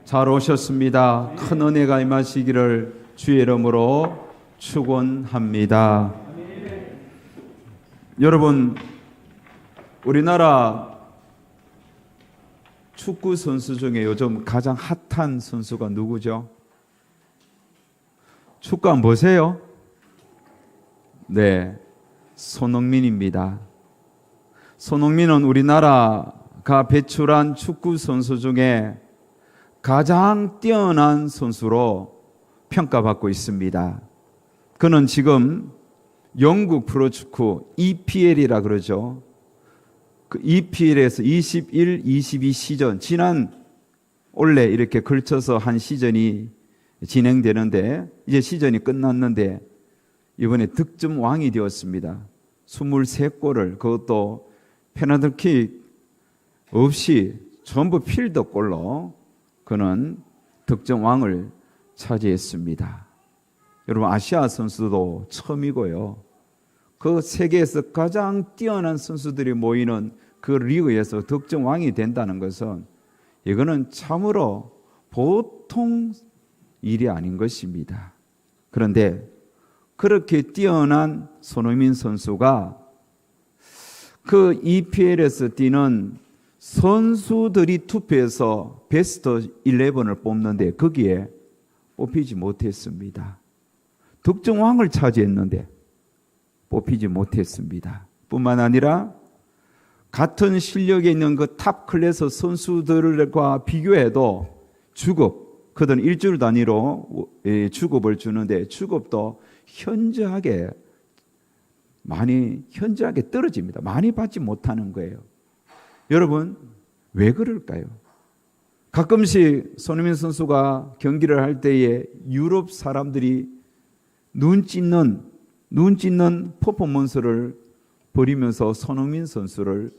잘 오셨습니다. 큰 은혜가 임하시기를 주의 이름으로 축원합니다. 여러분, 우리나라 축구 선수 중에 요즘 가장 핫한 선수가 누구죠? 축구 한번 보세요. 네, 손흥민입니다. 손흥민은 우리나라가 배출한 축구 선수 중에 가장 뛰어난 선수로 평가받고 있습니다. 그는 지금 영국 프로축구 EPL이라 그러죠. 그 EPL에서 21, 22 시즌, 올해 이렇게 걸쳐서 한 시즌이 진행되는데 이제 시즌이 끝났는데 이번에 득점 왕이 되었습니다. 23골을, 그것도 페널티킥 없이 전부 필드골로 그는 득점 왕을 차지했습니다. 여러분, 아시아 선수도 처음이고요. 그 세계에서 가장 뛰어난 선수들이 모이는 그 리그에서 득점 왕이 된다는 것은 이거는 참으로 보통 일이 아닌 것입니다. 그런데 그렇게 뛰어난 손흥민 선수가 그 EPL에서 뛰는 선수들이 투표해서 베스트 11을 뽑는데 거기에 뽑히지 못했습니다. 득점왕을 차지했는데 뽑히지 못했습니다. 뿐만 아니라 같은 실력에 있는 그 탑 클래스 선수들과 비교해도 주급, 그들은 일주일 단위로 주급을 주는데 주급도 현저하게 떨어집니다. 많이 받지 못하는 거예요. 여러분, 왜 그럴까요? 가끔씩 손흥민 선수가 경기를 할 때에 유럽 사람들이 눈 찢는 퍼포먼스를 벌이면서 손흥민 선수를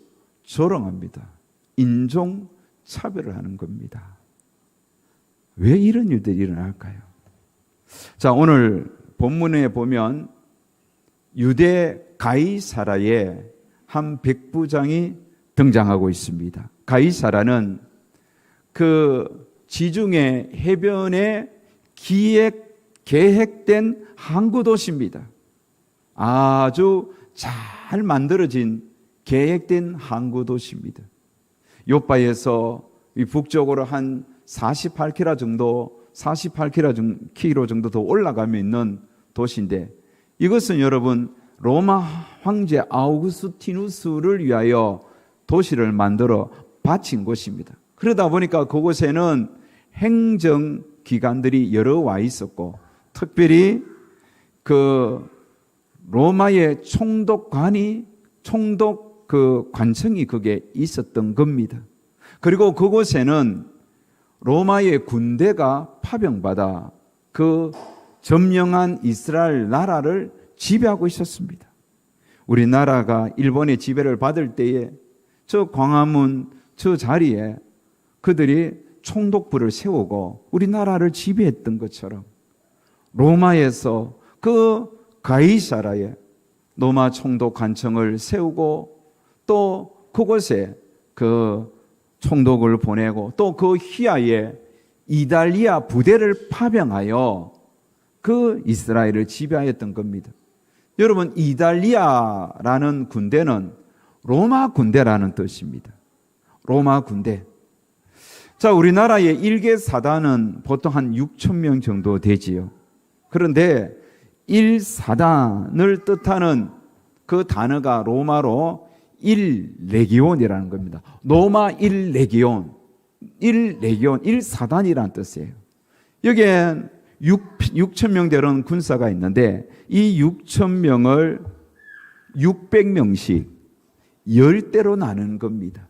조롱합니다. 인종 차별을 하는 겁니다. 왜 이런 일들이 일어날까요? 자, 오늘 본문에 보면 유대 가이사라의 한 백부장이 등장하고 있습니다. 가이사라는 그 지중해 해변에 계획된 항구 도시입니다. 아주 잘 만들어진 계획된 항구 도시입니다. 요바에서 북쪽으로 한 48km 정도 더 올라가면 있는 도시인데, 이것은 여러분 로마 황제 아우구스티누스를 위하여 도시를 만들어 바친 곳입니다. 그러다 보니까 그곳에는 행정기관들이 여러 와 있었고, 특별히 그 로마의 총독 관청이 그게 있었던 겁니다. 그리고 그곳에는 로마의 군대가 파병받아 그 점령한 이스라엘 나라를 지배하고 있었습니다. 우리나라가 일본의 지배를 받을 때에 저 광화문 저 자리에 그들이 총독부를 세우고 우리나라를 지배했던 것처럼 로마에서 그 가이사라에 로마 총독 관청을 세우고 또 그곳에 그 총독을 보내고 또 그 휘하에 이탈리아 부대를 파병하여 그 이스라엘을 지배하였던 겁니다. 여러분, 이탈리아라는 군대는 로마 군대라는 뜻입니다. 로마 군대. 자, 우리나라의 일개 사단은 보통 한 6천 명 정도 되지요. 그런데 1사단을 뜻하는 그 단어가 로마로 1레기온이라는 겁니다. 로마 1레기온, 1사단이라는 뜻이에요. 여기엔 6천 명 되는 군사가 있는데 이 6천 명을 600명씩 10대로 나누는 겁니다.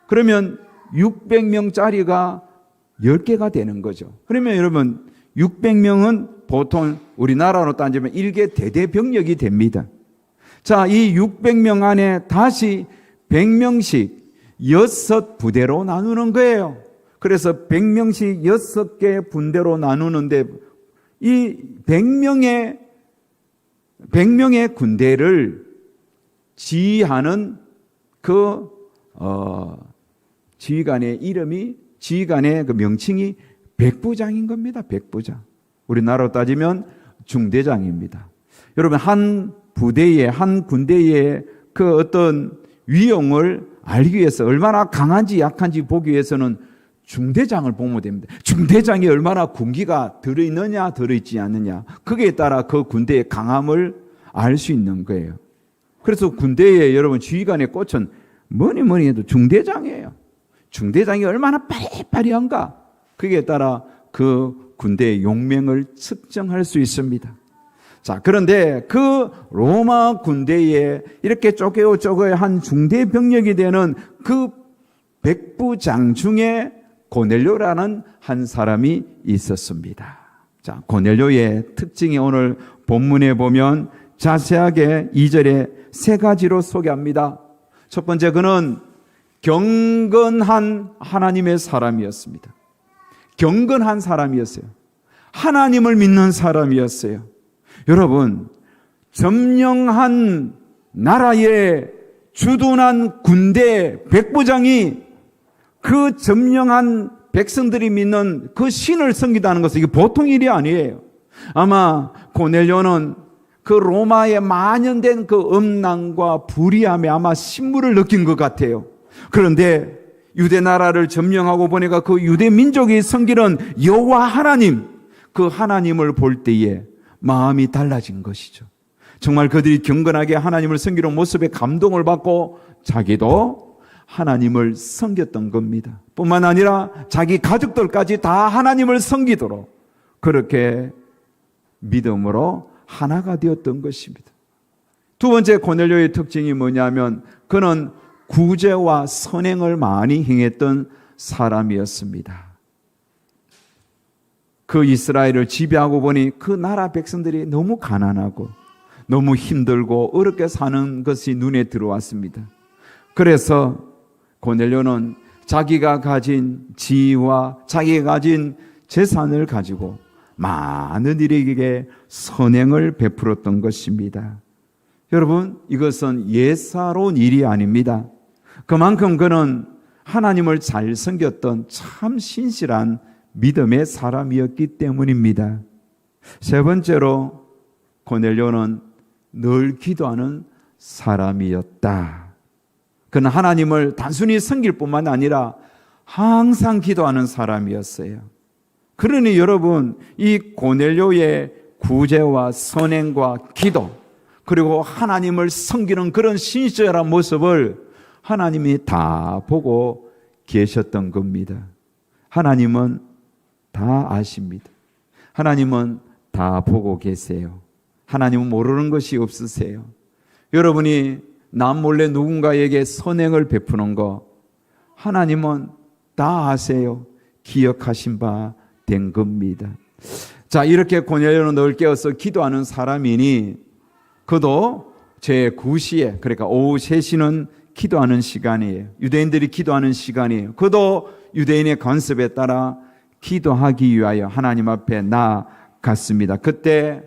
그러면 600명짜리가 10개가 되는 거죠. 그러면 여러분 600명은 보통 우리나라로 따지면 1개 대대병력이 됩니다. 자, 이 600명 안에 다시 100명씩 6부대로 나누는 거예요. 그래서 100명씩 6개 분대로 나누는데 이 100명의 군대를 지휘하는 그 지휘관의 이름이 지휘관의 그 명칭이 백부장인 겁니다. 백부장. 우리나라로 따지면 중대장입니다. 여러분, 한 부대의, 한 군대의 그 어떤 위용을 알기 위해서 얼마나 강한지 약한지 보기 위해서는 중대장을 보면 됩니다. 중대장이 얼마나 군기가 들어있느냐 들어있지 않느냐, 거기에 따라 그 군대의 강함을 알 수 있는 거예요. 그래서 군대의 여러분 지휘관의 꽃은 뭐니 해도 중대장이에요. 중대장이 얼마나 빠리빠리한가, 거기에 따라 그 군대의 용맹을 측정할 수 있습니다. 자, 그런데 그 로마 군대에 이렇게 쪼개어 한 중대 병력이 되는 그 백부장 중에 고넬료라는 한 사람이 있었습니다. 자, 고넬료의 특징이 오늘 본문에 보면 자세하게 2절에 세 가지로 소개합니다. 첫 번째, 그는 경건한 하나님의 사람이었습니다. 경건한 사람이었어요. 하나님을 믿는 사람이었어요. 여러분, 점령한 나라의 주둔한 군대 백부장이 그 점령한 백성들이 믿는 그 신을 섬기다는 것은 이게 보통 일이 아니에요. 아마 고넬료는 그 로마에 만연된 그 음란과 불의함에 아마 신물을 느낀 것 같아요. 그런데 유대 나라를 점령하고 보니까 그 유대 민족이 섬기는 여호와 하나님, 그 하나님을 볼 때에 마음이 달라진 것이죠. 정말 그들이 경건하게 하나님을 섬기는 모습에 감동을 받고 자기도 하나님을 섬겼던 겁니다. 뿐만 아니라 자기 가족들까지 다 하나님을 섬기도록 그렇게 믿음으로 하나가 되었던 것입니다. 두 번째, 고넬료의 특징이 뭐냐면 그는 구제와 선행을 많이 행했던 사람이었습니다. 그 이스라엘을 지배하고 보니 그 나라 백성들이 너무 가난하고 너무 힘들고 어렵게 사는 것이 눈에 들어왔습니다. 그래서 고넬료는 자기가 가진 지위와 자기가 가진 재산을 가지고 많은 이에게 선행을 베풀었던 것입니다. 여러분, 이것은 예사로운 일이 아닙니다. 그만큼 그는 하나님을 잘 섬겼던 참 신실한 믿음의 사람이었기 때문입니다. 세 번째로, 고넬료는 늘 기도하는 사람이었다. 그는 하나님을 단순히 섬길 뿐만 아니라 항상 기도하는 사람이었어요. 그러니 여러분, 이 고넬료의 구제와 선행과 기도, 그리고 하나님을 섬기는 그런 신실한 모습을 하나님이 다 보고 계셨던 겁니다. 하나님은 다 아십니다. 하나님은 다 보고 계세요. 하나님은 모르는 것이 없으세요. 여러분이 남 몰래 누군가에게 선행을 베푸는 거 하나님은 다 아세요. 기억하신 바 된 겁니다. 자, 이렇게 고넬료는 늘 깨어서 기도하는 사람이니 그도 제9시에, 그러니까 오후 3시는 기도하는 시간이에요. 유대인들이 기도하는 시간이에요. 그도 유대인의 관습에 따라 기도하기 위하여 하나님 앞에 나아갔습니다. 그때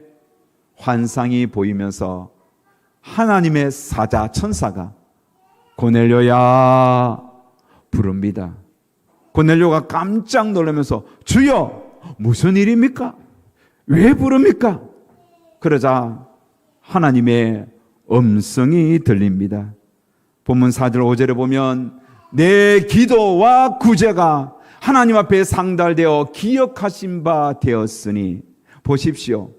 환상이 보이면서 하나님의 사자, 천사가 고넬료야 부릅니다. 고넬료가 깜짝 놀라면서 주여, 무슨 일입니까? 왜 부릅니까? 그러자 하나님의 음성이 들립니다. 본문 4절 5절에 보면 내 기도와 구제가 하나님 앞에 상달되어 기억하신 바 되었으니, 보십시오.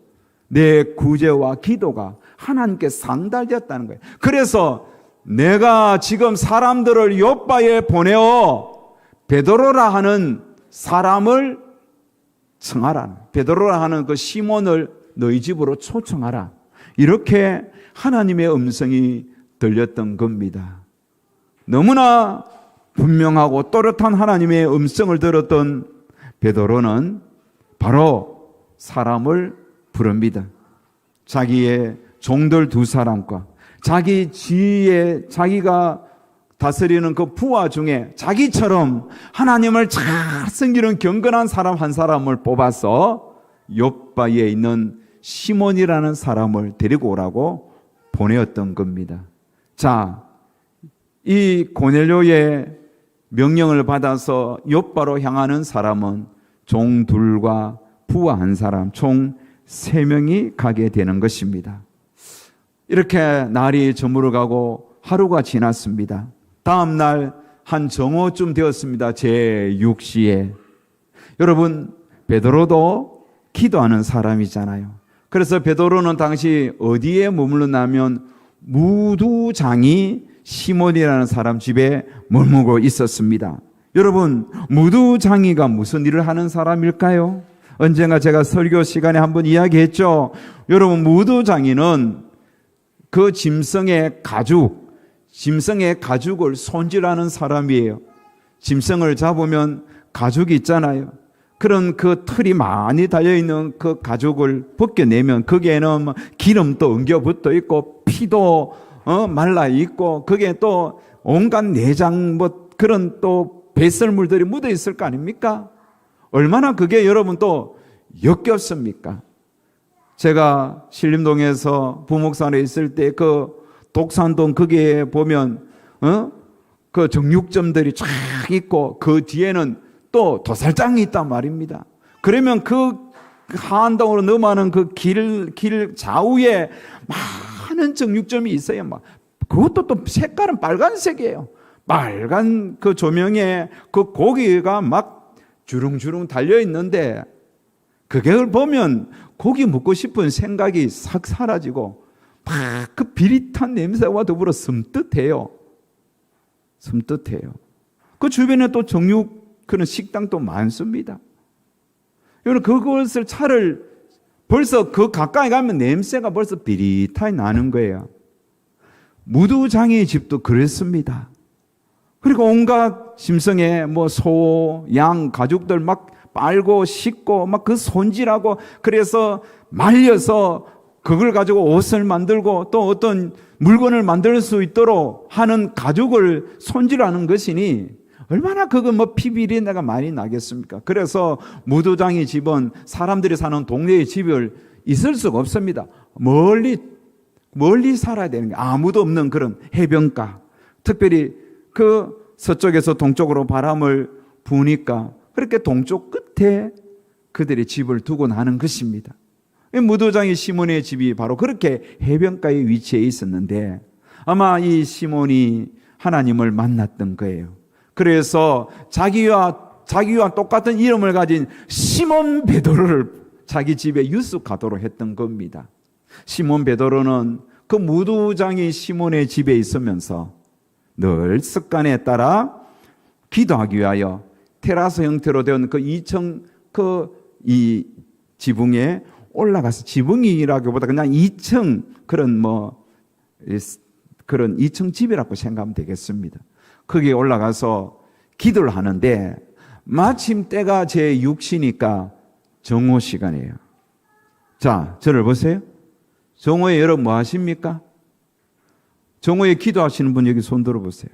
내 구제와 기도가 하나님께 상달되었다는 거예요. 그래서 내가 지금 사람들을 요바에 보내어 베드로라 하는 사람을 청하라. 베드로라 하는 그 시몬을 너희 집으로 초청하라. 이렇게 하나님의 음성이 들렸던 겁니다. 너무나 분명하고 또렷한 하나님의 음성을 들었던 베드로는 바로 사람을 부릅니다. 자기의 종들 2사람과 자기 지위에 자기가 다스리는 그 부하 중에 자기처럼 하나님을 잘 섬기는 경건한 사람 한 사람을 뽑아서 욥바에 있는 시몬이라는 사람을 데리고 오라고 보내었던 겁니다. 자, 이 고넬료의 명령을 받아서 욥바로 향하는 사람은 종 둘과 부하 한 사람, 총 3명이 가게 되는 것입니다. 이렇게 날이 저물어가고 하루가 지났습니다. 다음 날 한 정오쯤 되었습니다. 제6시에. 여러분, 베드로도 기도하는 사람이잖아요. 그래서 베드로는 당시 어디에 머물렀냐면 무두장이 시몬이라는 사람 집에 머물고 있었습니다. 여러분, 무두장이가 무슨 일을 하는 사람일까요? 언젠가 제가 설교 시간에 한번 이야기했죠. 여러분, 무두장이는 그 짐승의 가죽을 손질하는 사람이에요. 짐승을 잡으면 가죽이 있잖아요. 그런 그 털이 많이 달려있는 그 가죽을 벗겨내면 거기에는 기름도 엉겨 붙어 있고 피도 말라 있고 거기에 또 온갖 내장 그런 또 배설물들이 묻어 있을 거 아닙니까? 얼마나 그게 여러분 또 역겹습니까? 제가 신림동에서 부목산에 있을 때 그 독산동 거기에 보면 그 정육점들이 쫙 있고 그 뒤에는 또 도살장이 있단 말입니다. 그러면 그 한동으로 넘어가는 그 길 좌우에 많은 정육점이 있어요. 막 그것도 또 색깔은 빨간색이에요. 빨간 그 조명에 그 고기가 막 주렁주렁 달려 있는데 그걸 보면 고기 먹고 싶은 생각이 싹 사라지고 막 그 비릿한 냄새와 더불어 섬뜩해요. 그 주변에 또 정육 그런 식당도 많습니다. 여러분, 차를 벌써 그 가까이 가면 냄새가 벌써 비릿하게 나는 거예요. 무두장의 집도 그랬습니다. 그리고 온갖 짐승의 소, 양, 가죽들 막 빨고 씻고 막 그 손질하고 그래서 말려서 그걸 가지고 옷을 만들고 또 어떤 물건을 만들 수 있도록 하는 가죽을 손질하는 것이니 얼마나 그거 피비린내가 많이 나겠습니까? 그래서 무두장의 집은 사람들이 사는 동네의 집을 있을 수가 없습니다. 멀리 살아야 되는 게 아무도 없는 그런 해변가. 특별히 그 서쪽에서 동쪽으로 바람을 부으니까 그렇게 동쪽 끝에 그들의 집을 두고 나는 것입니다. 무두장의 시몬의 집이 바로 그렇게 해변가에 위치해 있었는데 아마 이 시몬이 하나님을 만났던 거예요. 그래서 자기와 똑같은 이름을 가진 시몬 베드로를 자기 집에 유숙하도록 했던 겁니다. 시몬 베드로는 그 무두장의 시몬의 집에 있으면서 늘 습관에 따라 기도하기 위하여 테라스 형태로 된 그 2층 이 지붕에 올라가서 지붕이라기보다 그냥 2층 그런 2층 집이라고 생각하면 되겠습니다. 거기에 올라가서 기도를 하는데 마침 때가 제6시니까 정오 시간이에요. 자, 저를 보세요. 정오에 여러분 뭐 하십니까? 정오에 기도하시는 분 여기 손 들어보세요.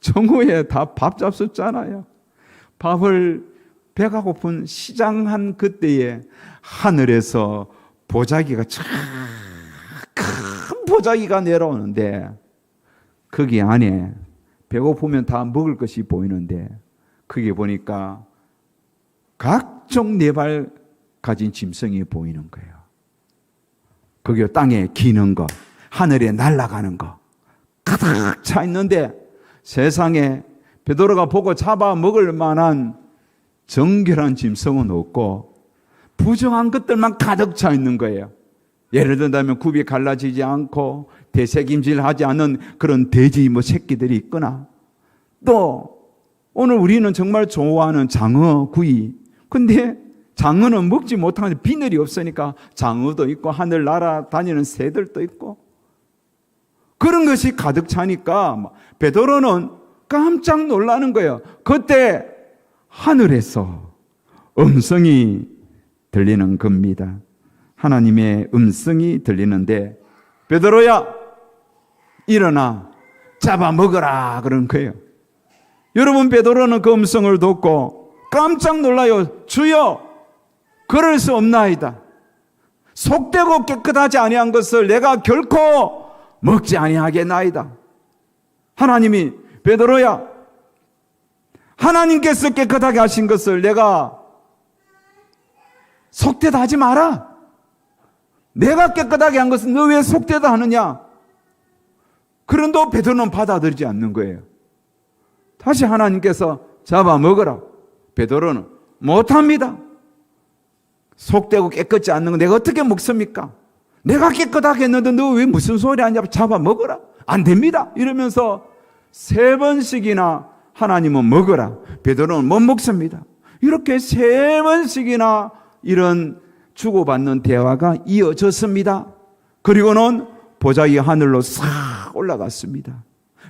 정오에 다 밥 잡숫잖아요. 밥을 배가 고픈 시장한 그때에 하늘에서 보자기가 큰 보자기가 내려오는데 거기 안에 배고프면 다 먹을 것이 보이는데 거기 보니까 각종 네발 가진 짐승이 보이는 거예요. 거기 땅에 기는 거, 하늘에 날아가는 거 가득 차 있는데 세상에 베드로가 보고 잡아 먹을 만한 정결한 짐승은 없고 부정한 것들만 가득 차 있는 거예요. 예를 들면 굽이 갈라지지 않고 되새김질하지 않은 그런 돼지 새끼들이 있거나 또 오늘 우리는 정말 좋아하는 장어 구이, 근데 장어는 먹지 못하는 비늘이 없으니까 장어도 있고 하늘 날아다니는 새들도 있고 그런 것이 가득 차니까 베드로는 깜짝 놀라는 거예요. 그때 하늘에서 음성이 들리는 겁니다. 하나님의 음성이 들리는데 베드로야 일어나 잡아먹어라 그런 거예요. 여러분, 베드로는 그 음성을 듣고 깜짝 놀라요. 주여, 그럴 수 없나이다. 속되고 깨끗하지 아니한 것을 내가 결코 먹지 아니하겠나이다. 하나님이 베드로야 하나님께서 깨끗하게 하신 것을 내가 속되다 하지 마라. 내가 깨끗하게 한 것은 너 왜 속되다 하느냐? 그런데 베드로는 받아들이지 않는 거예요. 다시 하나님께서 잡아먹으라. 베드로는 못합니다. 속되고 깨끗지 않는 거 내가 어떻게 먹습니까? 내가 깨끗하게 했는데 너 왜 무슨 소리 하냐? 잡아먹으라. 안 됩니다. 이러면서 3번씩이나 하나님은 먹으라. 베드로는 못 먹습니다. 이렇게 3번씩이나 이런 주고받는 대화가 이어졌습니다. 그리고는 보자기 하늘로 싹 올라갔습니다.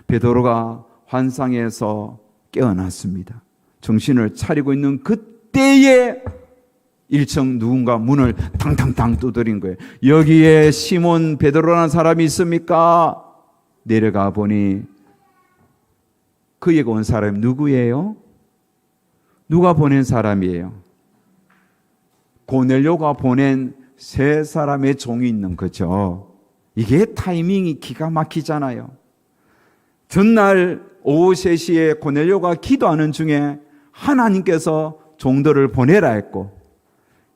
베드로가 환상에서 깨어났습니다. 정신을 차리고 있는 그때에 1층 누군가 문을 탕탕탕 두드린 거예요. 여기에 시몬 베드로라는 사람이 있습니까? 내려가 보니 그에게 온 사람이 누구예요? 누가 보낸 사람이에요? 고넬료가 보낸 3사람의 종이 있는 거죠. 이게 타이밍이 기가 막히잖아요. 전날 오후 3시에 고넬료가 기도하는 중에 하나님께서 종들을 보내라 했고,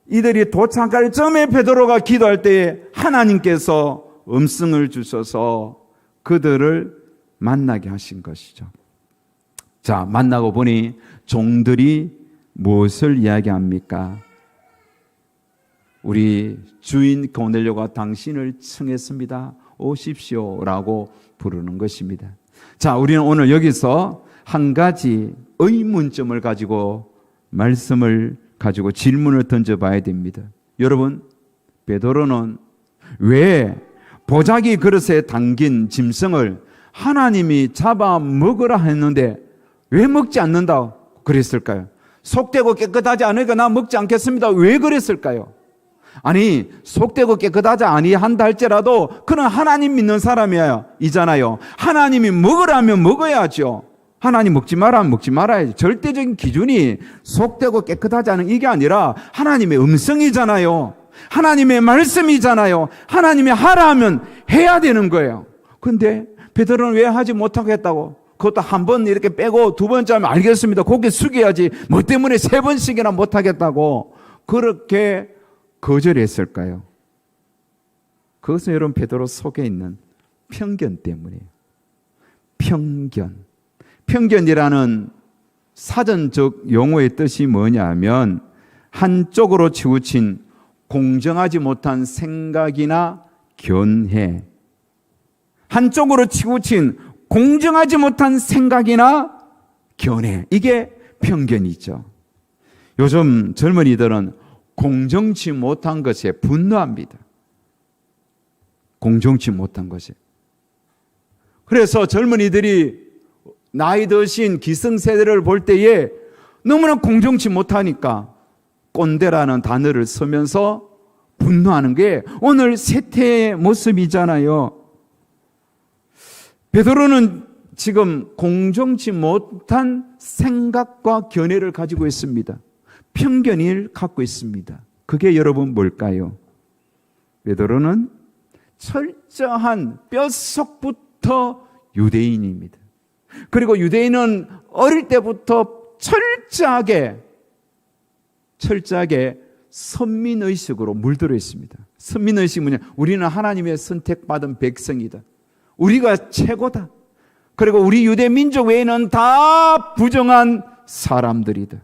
이들이 도착할 즈음에 베드로가 기도할 때에 하나님께서 음성을 주셔서 그들을 만나게 하신 것이죠. 자, 만나고 보니 종들이 무엇을 이야기합니까? 우리 주인 고넬료가 당신을 청했습니다. 오십시오라고 부르는 것입니다. 자, 우리는 오늘 여기서 한 가지 의문점을 가지고 말씀을 가지고 질문을 던져봐야 됩니다. 여러분, 베드로는 왜 보자기 그릇에 담긴 짐승을 하나님이 잡아 먹으라 했는데 왜 먹지 않는다고 그랬을까요? 속되고 깨끗하지 않으니까 나 먹지 않겠습니다. 왜 그랬을까요? 아니, 속되고 깨끗하지 아니한다 할지라도 그는 하나님 믿는 사람이에요. 이잖아요. 하나님이 먹으라면 먹어야죠. 하나님 먹지 마라 하면 먹지 말아야지. 절대적인 기준이 속되고 깨끗하지 않은 이게 아니라 하나님의 음성이잖아요. 하나님의 말씀이잖아요. 하나님이 하라 하면 해야 되는 거예요. 근데 베드로는 왜 하지 못하고 했다고? 그것도 한 번 이렇게 빼고 2번째 하면 알겠습니다. 고개 숙여야지. 뭐 때문에 3번씩이나 못하겠다고 그렇게 거절했을까요? 그것은 여러분 베드로 속에 있는 편견 때문이에요. 편견. 편견이라는 사전적 용어의 뜻이 뭐냐면 한쪽으로 치우친 공정하지 못한 생각이나 견해. 한쪽으로 치우친 공정하지 못한 생각이나 견해. 이게 편견이죠. 요즘 젊은이들은 공정치 못한 것에 분노합니다. 공정치 못한 것에. 그래서 젊은이들이 나이 드신 기성세대를 볼 때에 너무나 공정치 못하니까 꼰대라는 단어를 쓰면서 분노하는 게 오늘 세태의 모습이잖아요. 베드로는 지금 공정치 못한 생각과 견해를 가지고 있습니다. 편견을 갖고 있습니다. 그게 여러분 뭘까요? 베드로는 철저한 뼛속부터 유대인입니다. 그리고 유대인은 어릴 때부터 철저하게 선민의식으로 물들어 있습니다. 선민의식이 뭐냐? 우리는 하나님의 선택받은 백성이다. 우리가 최고다. 그리고 우리 유대 민족 외에는 다 부정한 사람들이다.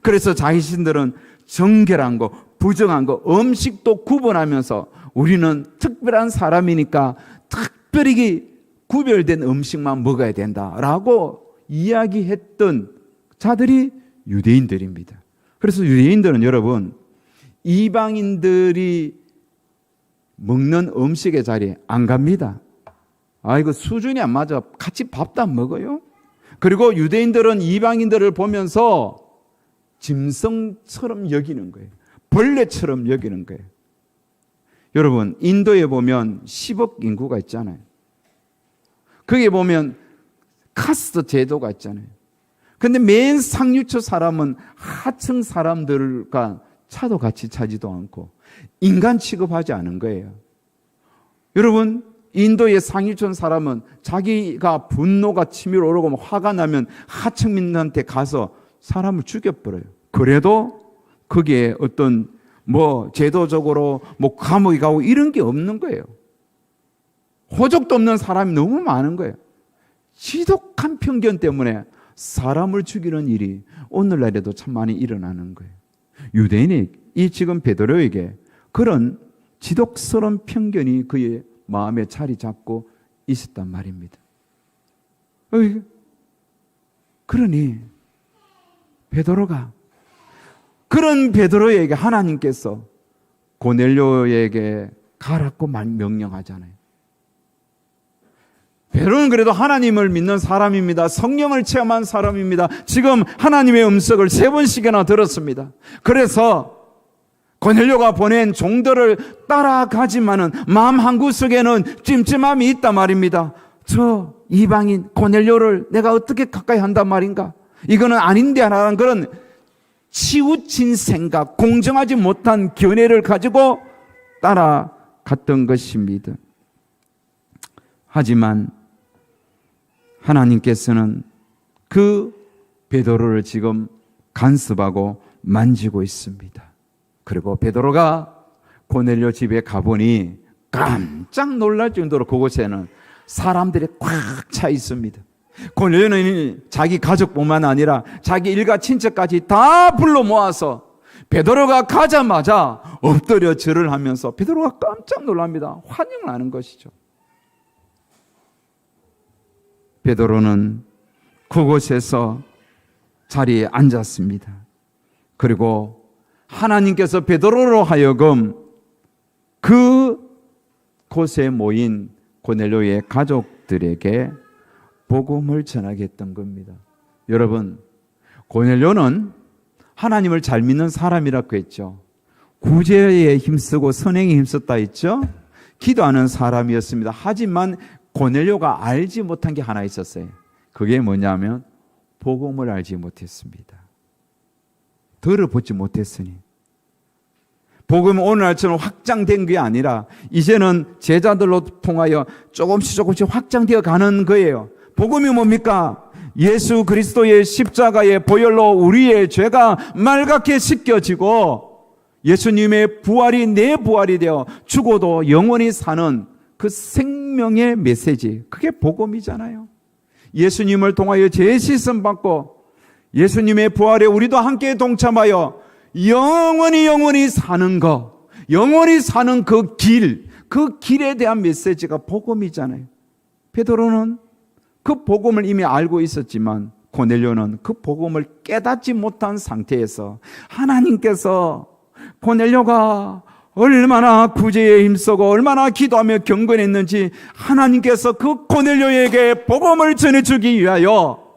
그래서 자신들은 정결한 거, 부정한 거, 음식도 구분하면서 우리는 특별한 사람이니까 특별히 구별된 음식만 먹어야 된다라고 이야기했던 자들이 유대인들입니다. 그래서 유대인들은 여러분, 이방인들이 먹는 음식의 자리에 안 갑니다. 이거 수준이 안 맞아. 같이 밥도 안 먹어요. 그리고 유대인들은 이방인들을 보면서 짐승처럼 여기는 거예요. 벌레처럼 여기는 거예요. 여러분, 인도에 보면 10억 인구가 있잖아요. 거기에 보면 카스트 제도가 있잖아요. 근데 맨 상류처 사람은 하층 사람들과 차도 같이 차지도 않고 인간 취급하지 않은 거예요. 여러분, 인도의 상위촌 사람은 자기가 분노가 치밀어 오르고 화가 나면 하층민한테 가서 사람을 죽여버려요. 그래도 거기에 어떤 제도적으로 감옥에 가고 이런 게 없는 거예요. 호적도 없는 사람이 너무 많은 거예요. 지독한 편견 때문에 사람을 죽이는 일이 오늘날에도 참 많이 일어나는 거예요. 유대인이 이 지금 베드로에게 그런 지독스러운 편견이 그의 마음에 자리 잡고 있었단 말입니다. 그러니 베드로가 그런 베드로에게 하나님께서 고넬료에게 가라고 명령하잖아요. 베드로는 그래도 하나님을 믿는 사람입니다. 성령을 체험한 사람입니다. 지금 하나님의 음성을 3번씩이나 들었습니다. 그래서 고넬료가 보낸 종들을 따라가지만은 마음 한구석에는 찜찜함이 있단 말입니다. 저 이방인 고넬료를 내가 어떻게 가까이 한단 말인가? 이거는 아닌데 하는 그런 치우친 생각, 공정하지 못한 견해를 가지고 따라갔던 것입니다. 하지만 하나님께서는 그 베드로를 지금 간섭하고 만지고 있습니다. 그리고 베드로가 고넬료 집에 가보니 깜짝 놀랄 정도로 그곳에는 사람들이 꽉 차 있습니다. 고넬료는 자기 가족뿐만 아니라 자기 일가 친척까지 다 불러 모아서 베드로가 가자마자 엎드려 절을 하면서 베드로가 깜짝 놀랍니다. 환영을 하는 것이죠. 베드로는 그곳에서 자리에 앉았습니다. 그리고 하나님께서 베드로로 하여금 그곳에 모인 고넬료의 가족들에게 복음을 전하게 했던 겁니다. 여러분, 고넬료는 하나님을 잘 믿는 사람이라고 했죠. 구제에 힘쓰고 선행에 힘썼다 했죠. 기도하는 사람이었습니다. 하지만 고넬료가 알지 못한 게 하나 있었어요. 그게 뭐냐면 복음을 알지 못했습니다. 들어보지 못했으니. 복음은 오늘날처럼 확장된 게 아니라 이제는 제자들로 통하여 조금씩 확장되어 가는 거예요. 복음이 뭡니까? 예수 그리스도의 십자가의 보혈로 우리의 죄가 말갛게 씻겨지고 예수님의 부활이 내 부활이 되어 죽어도 영원히 사는 그 생명의 메시지, 그게 복음이잖아요. 예수님을 통하여 죄 씻음 받고 예수님의 부활에 우리도 함께 동참하여 영원히 사는 거, 영원히 사는 그 길에 대한 메시지가 복음이잖아요. 베드로는 그 복음을 이미 알고 있었지만 고넬료는 그 복음을 깨닫지 못한 상태에서 하나님께서 고넬료가 얼마나 구제에 힘쓰고 얼마나 기도하며 경건했는지 하나님께서 그 고넬료에게 복음을 전해주기 위하여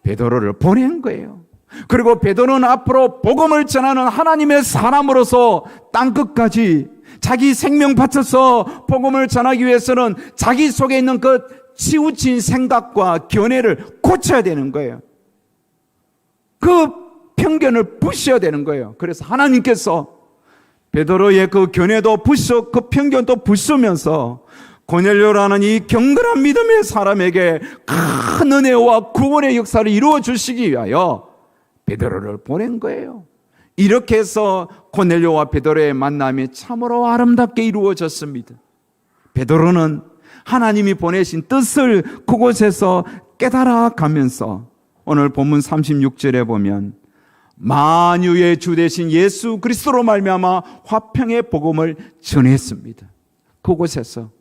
베드로를 보낸 거예요. 그리고 베드로는 앞으로 복음을 전하는 하나님의 사람으로서 땅끝까지 자기 생명 바쳐서 복음을 전하기 위해서는 자기 속에 있는 그 치우친 생각과 견해를 고쳐야 되는 거예요. 그 편견을 부셔야 되는 거예요. 그래서 하나님께서 베드로의 그 견해도 부셔, 그 편견도 부수면서 고넬료라는 이 경건한 믿음의 사람에게 큰 은혜와 구원의 역사를 이루어 주시기 위하여 베드로를 보낸 거예요. 이렇게 해서 고넬료와 베드로의 만남이 참으로 아름답게 이루어졌습니다. 베드로는 하나님이 보내신 뜻을 그곳에서 깨달아 가면서 오늘 본문 36절에 보면 만유의 주 되신 예수 그리스도로 말미암아 화평의 복음을 전했습니다. 그곳에서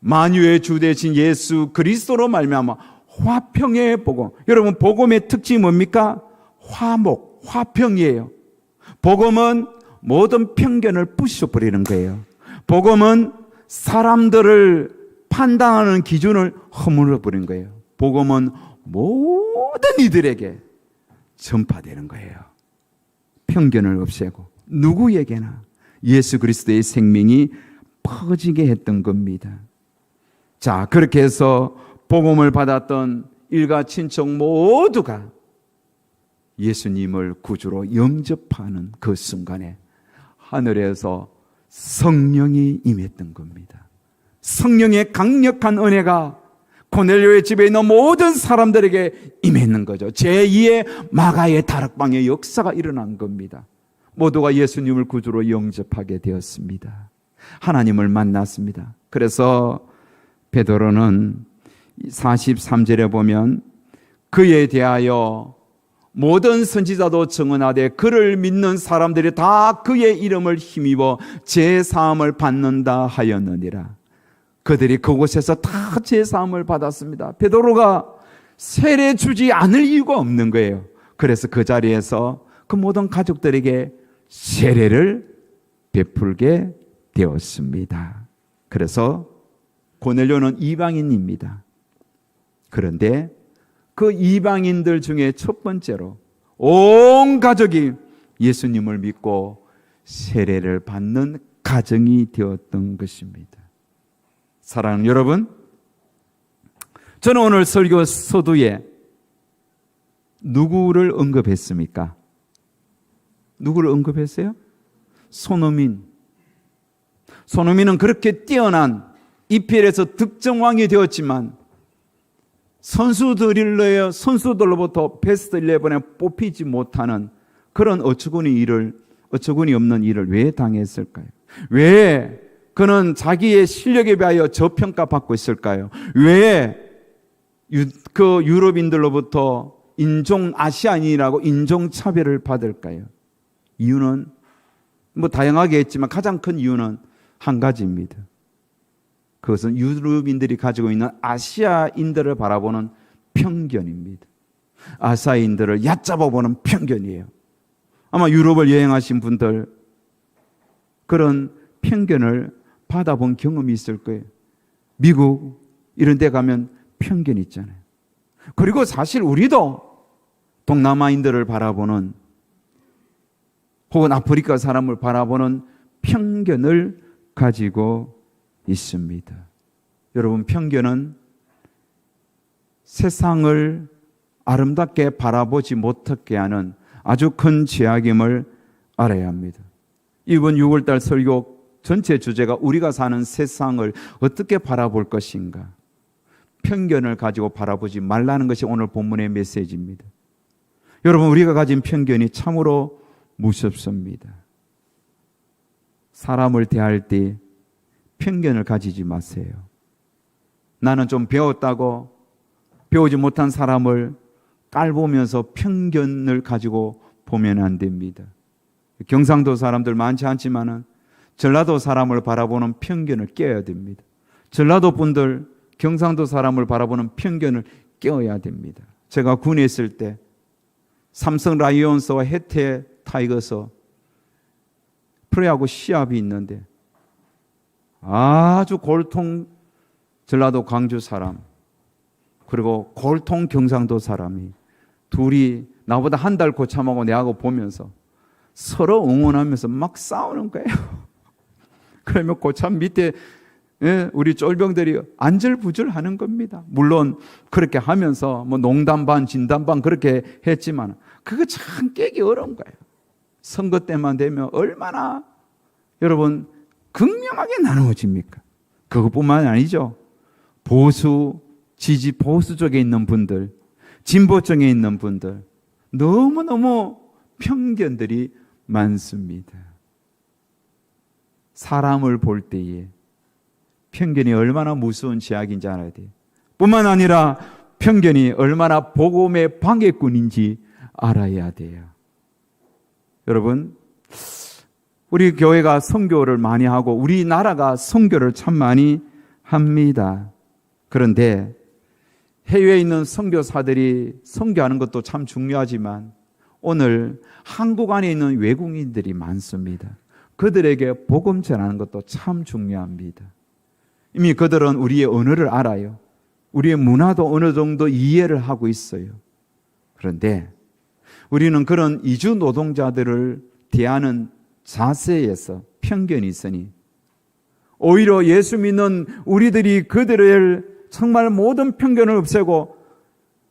만유의 주 되신 예수 그리스도로 말미암아 화평의 복음. 여러분, 복음의 특징이 뭡니까? 화목, 화평이에요. 복음은 모든 편견을 부숴버리는 거예요. 복음은 사람들을 판단하는 기준을 허물어버린 거예요. 복음은 모든 이들에게 전파되는 거예요. 편견을 없애고 누구에게나 예수 그리스도의 생명이 퍼지게 했던 겁니다. 자, 그렇게 해서 복음을 받았던 일가 친척 모두가 예수님을 구주로 영접하는 그 순간에 하늘에서 성령이 임했던 겁니다. 성령의 강력한 은혜가 고넬료의 집에 있는 모든 사람들에게 임했는 거죠. 제2의 마가의 다락방의 역사가 일어난 겁니다. 모두가 예수님을 구주로 영접하게 되었습니다. 하나님을 만났습니다. 그래서 베드로는 43절에 보면 그에 대하여 모든 선지자도 증언하되 그를 믿는 사람들이 다 그의 이름을 힘입어 제사함을 받는다 하였느니라. 그들이 그곳에서 다 제사함을 받았습니다. 베드로가 세례 주지 않을 이유가 없는 거예요. 그래서 그 자리에서 그 모든 가족들에게 세례를 베풀게 되었습니다. 그래서 고넬료는 이방인입니다. 그런데 그 이방인들 중에 첫 번째로 온 가족이 예수님을 믿고 세례를 받는 가정이 되었던 것입니다. 사랑하는 여러분, 저는 오늘 설교 서두에 누구를 언급했습니까? 누구를 언급했어요? 손흥민. 손흥민은 그렇게 뛰어난 EPL에서 득점왕이 되었지만 선수들로부터 베스트 11에 뽑히지 못하는 그런 어처구니 없는 일을 왜 당했을까요? 왜 그는 자기의 실력에 비하여 저평가받고 있을까요? 왜 그 유럽인들로부터 아시아인이라고 인종차별을 받을까요? 이유는 다양하게 했지만 가장 큰 이유는 한 가지입니다. 그것은 유럽인들이 가지고 있는 아시아인들을 바라보는 편견입니다. 아시아인들을 얕잡아 보는 편견이에요. 아마 유럽을 여행하신 분들 그런 편견을 받아본 경험이 있을 거예요. 미국 이런 데 가면 편견이 있잖아요. 그리고 사실 우리도 동남아인들을 바라보는 혹은 아프리카 사람을 바라보는 편견을 가지고 있습니다. 여러분, 편견은 세상을 아름답게 바라보지 못하게 하는 아주 큰 죄악임을 알아야 합니다. 이번 6월달 설교 전체 주제가 우리가 사는 세상을 어떻게 바라볼 것인가, 편견을 가지고 바라보지 말라는 것이 오늘 본문의 메시지입니다. 여러분, 우리가 가진 편견이 참으로 무섭습니다. 사람을 대할 때 편견을 가지지 마세요. 나는 좀 배웠다고 배우지 못한 사람을 깔보면서 편견을 가지고 보면 안 됩니다. 경상도 사람들 많지 않지만은 전라도 사람을 바라보는 편견을 깨야 됩니다. 전라도 분들 경상도 사람을 바라보는 편견을 깨어야 됩니다. 제가 군에 있을 때 삼성 라이온스와 해태 타이거스 프로야구 시합이 있는데 아주 골통 전라도 광주 사람 그리고 골통 경상도 사람이 둘이 나보다 한 달 고참하고 내하고 보면서 서로 응원하면서 막 싸우는 거예요. 그러면 고참 밑에 우리 쫄병들이 안절부절 하는 겁니다. 물론 그렇게 하면서 농담 반 진담 반 그렇게 했지만 그거 참 깨기 어려운 거예요. 선거 때만 되면 얼마나 여러분 극명하게 나누어집니까? 그것뿐만 아니죠. 보수 쪽에 있는 분들, 진보 쪽에 있는 분들 너무너무 편견들이 많습니다. 사람을 볼 때에 편견이 얼마나 무서운 죄악인지 알아야 돼요. 뿐만 아니라 편견이 얼마나 복음의 방해꾼인지 알아야 돼요. 여러분, 우리 교회가 선교를 많이 하고 우리나라가 선교를 참 많이 합니다. 그런데 해외에 있는 선교사들이 선교하는 것도 참 중요하지만 오늘 한국 안에 있는 외국인들이 많습니다. 그들에게 복음 전하는 것도 참 중요합니다. 이미 그들은 우리의 언어를 알아요. 우리의 문화도 어느 정도 이해를 하고 있어요. 그런데 우리는 그런 이주 노동자들을 대하는 자세에서 편견이 있으니 오히려 예수 믿는 우리들이 그들을 정말 모든 편견을 없애고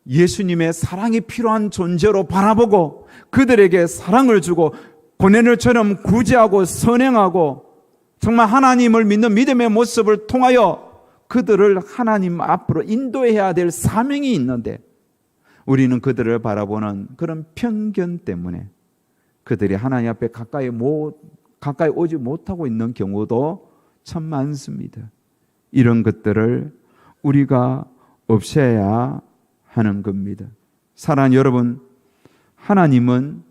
예수님의 사랑이 필요한 존재로 바라보고 그들에게 사랑을 주고 고넬료처럼 구제하고 선행하고 정말 하나님을 믿는 믿음의 모습을 통하여 그들을 하나님 앞으로 인도해야 될 사명이 있는데 우리는 그들을 바라보는 그런 편견 때문에 그들이 하나님 앞에 가까이 오지 못하고 있는 경우도 참 많습니다. 이런 것들을 우리가 없애야 하는 겁니다. 사랑하는 여러분, 하나님은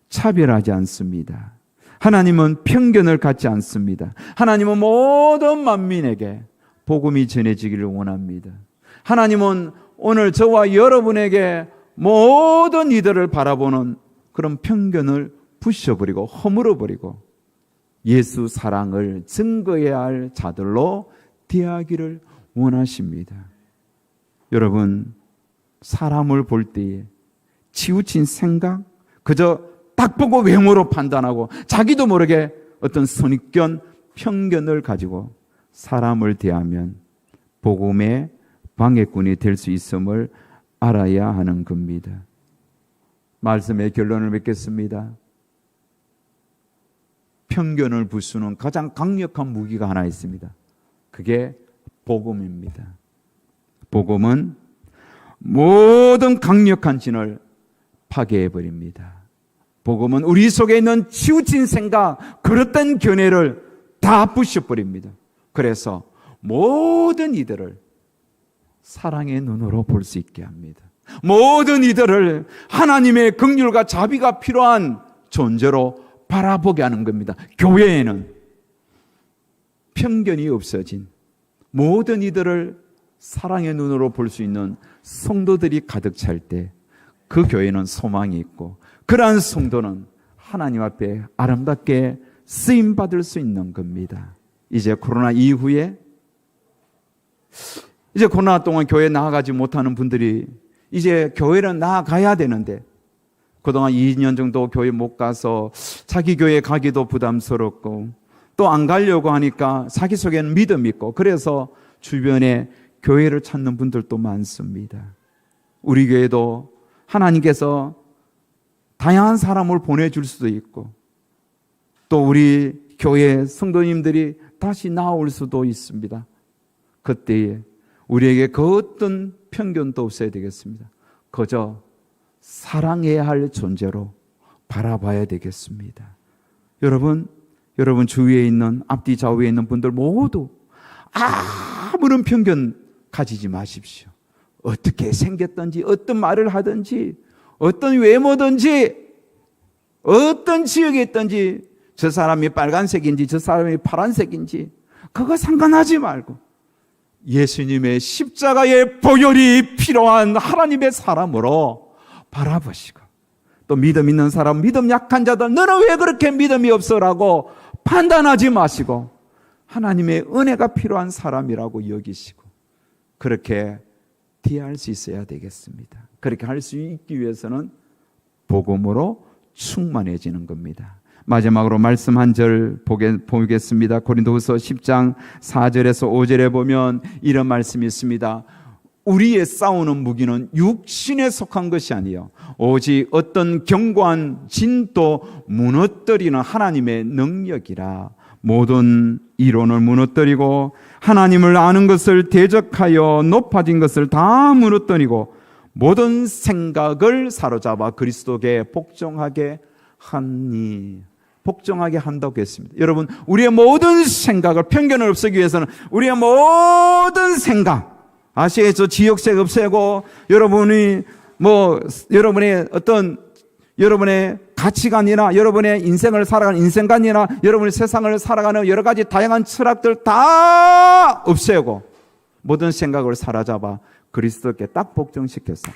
차별하지 않습니다. 하나님은 편견을 갖지 않습니다. 하나님은 모든 만민에게 복음이 전해지기를 원합니다. 하나님은 오늘 저와 여러분에게 모든 이들을 바라보는 그런 편견을 부셔버리고 허물어버리고 예수 사랑을 증거해야 할 자들로 대하기를 원하십니다. 여러분, 사람을 볼 때에 치우친 생각, 그저 딱 보고 외모로 판단하고 자기도 모르게 어떤 선입견, 편견을 가지고 사람을 대하면 복음의 방해꾼이 될 수 있음을 알아야 하는 겁니다. 말씀의 결론을 맺겠습니다. 편견을 부수는 가장 강력한 무기가 하나 있습니다. 그게 복음입니다. 복음은 모든 강력한 진을 파괴해버립니다. 복음은 우리 속에 있는 치우친 생각, 그릇된 견해를 다 부셔버립니다. 그래서 모든 이들을 사랑의 눈으로 볼 수 있게 합니다. 모든 이들을 하나님의 긍휼과 자비가 필요한 존재로 바라보게 하는 겁니다. 교회에는 편견이 없어진 모든 이들을 사랑의 눈으로 볼 수 있는 성도들이 가득 찰 때 그 교회는 소망이 있고 그러한 성도는 하나님 앞에 아름답게 쓰임받을 수 있는 겁니다. 이제 코로나 이후에 이제 코로나 동안 교회에 나아가지 못하는 분들이 이제 교회를 나아가야 되는데 그동안 2년 정도 교회 못 가서 자기 교회 가기도 부담스럽고 또 안 가려고 하니까 자기 속에는 믿음이 있고 그래서 주변에 교회를 찾는 분들도 많습니다. 우리 교회도 하나님께서 다양한 사람을 보내줄 수도 있고 또 우리 교회 성도님들이 다시 나올 수도 있습니다. 그때에 우리에게 그 어떤 편견도 없어야 되겠습니다. 그저 사랑해야 할 존재로 바라봐야 되겠습니다. 여러분 주위에 있는 앞뒤 좌우에 있는 분들 모두 아무런 편견 가지지 마십시오. 어떻게 생겼든지 어떤 말을 하든지 어떤 외모든지 어떤 지역에 있든지 저 사람이 빨간색인지 저 사람이 파란색인지 그거 상관하지 말고 예수님의 십자가의 보혈이 필요한 하나님의 사람으로 바라보시고 또 믿음 있는 사람, 믿음 약한 자들 너는 왜 그렇게 믿음이 없어라고 판단하지 마시고 하나님의 은혜가 필요한 사람이라고 여기시고 그렇게 대할 수 있어야 되겠습니다. 그렇게 할 수 있기 위해서는 복음으로 충만해지는 겁니다. 마지막으로 말씀 한 절 보겠습니다. 고린도후서 10장 4절에서 5절에 보면 이런 말씀이 있습니다. 우리의 싸우는 무기는 육신에 속한 것이 아니요 오직 어떤 견고한 진도 무너뜨리는 하나님의 능력이라. 모든 이론을 무너뜨리고 하나님을 아는 것을 대적하여 높아진 것을 다 무너뜨리고 모든 생각을 사로잡아 그리스도께 복종하게 하니. 복종하게 한다고 했습니다. 여러분, 우리의 모든 생각을 편견을 없애기 위해서는 우리의 모든 생각, 아시겠죠? 지역색 없애고 여러분의 어떤 여러분의 가치관이나 여러분의 인생을 살아가는 인생관이나 여러분의 세상을 살아가는 여러 가지 다양한 철학들 다 없애고 모든 생각을 사로잡아 그리스도께 딱 복종시켜서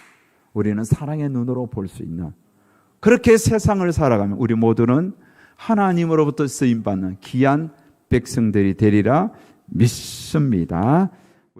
우리는 사랑의 눈으로 볼 수 있는 그렇게 세상을 살아가면 우리 모두는 하나님으로부터 쓰임받는 귀한 백성들이 되리라 믿습니다.